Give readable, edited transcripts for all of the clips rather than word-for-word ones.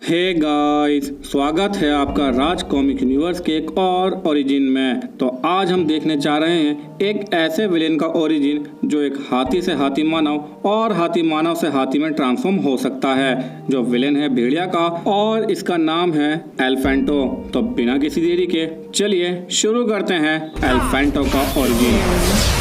Hey guys, स्वागत है आपका राज कॉमिक यूनिवर्स के एक और ओरिजिन में। तो आज हम देखने जा रहे हैं एक ऐसे विलेन का ओरिजिन जो एक हाथी से हाथी मानव और हाथी मानव से हाथी में ट्रांसफॉर्म हो सकता है। जो विलेन है भेड़िया का और इसका नाम है एलिफेंटो। तो बिना किसी देरी के चलिए शुरू करते हैं एलिफेंटो का ओरिजिन।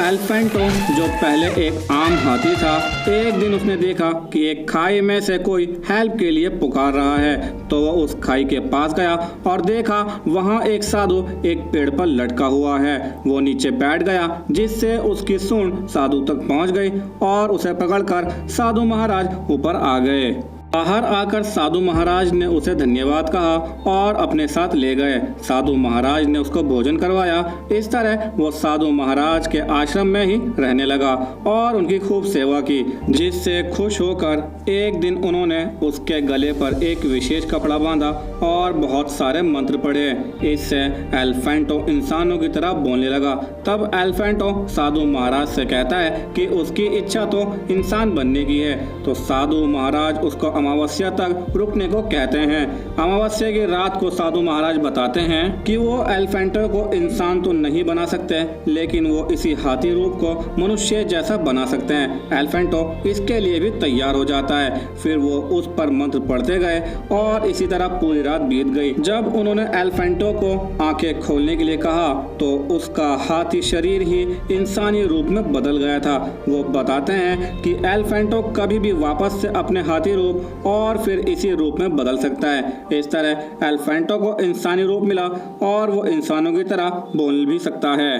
एलिफेंटो जो पहले एक आम हाथी था, एक दिन उसने देखा कि एक खाई में से कोई हेल्प के लिए पुकार रहा है। तो वह उस खाई के पास गया और देखा वहाँ एक साधु एक पेड़ पर लटका हुआ है। वो नीचे बैठ गया जिससे उसकी सूंड साधु तक पहुँच गई और उसे पकड़कर साधु महाराज ऊपर आ गए। बाहर आकर साधु महाराज ने उसे धन्यवाद कहा और अपने साथ ले गए। साधु महाराज ने उसको भोजन करवाया। इस तरह वो साधु महाराज के आश्रम में ही रहने लगा और उनकी खूब सेवा की, जिससे खुश होकर एक दिन उन्होंने उसके गले पर एक विशेष कपड़ा बांधा और बहुत सारे मंत्र पढ़े। इससे एलिफेंटो इंसानों की तरह बोलने लगा। तब एलिफेंटो साधु महाराज से कहता है कि उसकी इच्छा तो इंसान बनने की है। तो साधु महाराज उसको अमावस्या तक रुकने को कहते हैं। अमावस्या की रात को साधु महाराज बताते हैं कि वो एलिफेंटो को इंसान तो नहीं बना सकते, लेकिन वो इसी हाथी रूप को मनुष्य जैसा बना सकते हैं। एलिफेंटो इसके लिए भी तैयार हो जाता है। फिर वो उस पर मंत्र पढ़ते गए और इसी तरह पूरी रात बीत गई। जब उन्होंने एलिफेंटो को आंखें खोलने के लिए कहा तो उसका हाथी शरीर ही इंसानी रूप में बदल गया था। वो बताते हैं कि एलिफेंटो कभी भी वापस से अपने हाथी रूप और फिर इसी रूप में बदल सकता है। इस तरह एलिफेंटो को इंसानी रूप मिला और वो इंसानों की तरह बोल भी सकता है।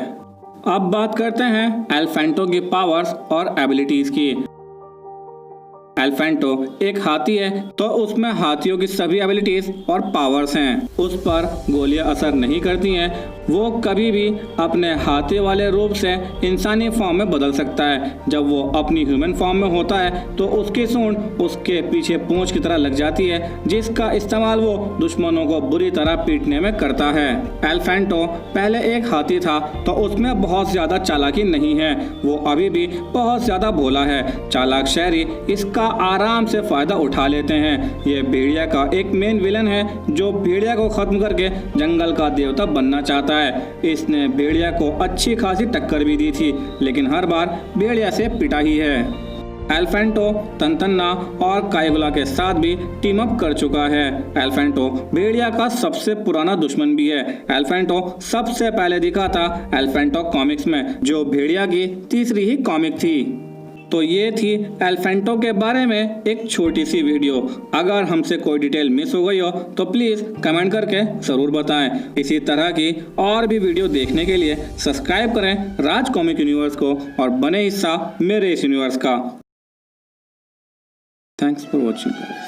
अब बात करते हैं एलिफेंटो की पावर्स और एबिलिटीज की। एलिफेंटो एक हाथी है तो उसमें हाथियों की सभी एबिलिटीज और पावर्स हैं। उस पर गोलियां असर नहीं करती हैं। वो कभी भी अपने हाथी वाले रूप से इंसानी फॉर्म में बदल सकता है। जब वो अपनी ह्यूमन फॉर्म में होता है तो उसकी सूंड उसके पीछे पूंछ की तरह लग जाती है, जिसका इस्तेमाल वो दुश्मनों को बुरी तरह पीटने में करता है। एलिफेंटो पहले एक हाथी था तो उसमें बहुत ज्यादा चालाकी नहीं है। वो अभी भी बहुत ज्यादा भोला है। चालाक शहरी इसका आराम से फायदा उठा लेते हैं। ये भेड़िया का एक मेन विलन है जो भेड़िया को खत्म करके जंगल का देवता बनना चाहता है। इसने भेड़िया को अच्छी खासी टक्कर भी दी थी, लेकिन हर बार भेड़िया से पिटा ही है। एलिफेंटो तंतन्ना और काइगुला के साथ भी टीम अप कर चुका है। एलिफेंटो भेड़िया का सबसे पुराना दुश्मन भी है। एलिफेंटो सबसे पहले दिखा था एलिफेंटो कॉमिक्स में, जो भेड़िया की तीसरी ही कॉमिक थी। तो ये थी एलिफेंटो के बारे में एक छोटी सी वीडियो। अगर हमसे कोई डिटेल मिस हो गई हो तो प्लीज कमेंट करके जरूर बताएं। इसी तरह की और भी वीडियो देखने के लिए सब्सक्राइब करें राज कॉमिक यूनिवर्स को और बने हिस्सा मेरे इस यूनिवर्स का। Thanks for watching.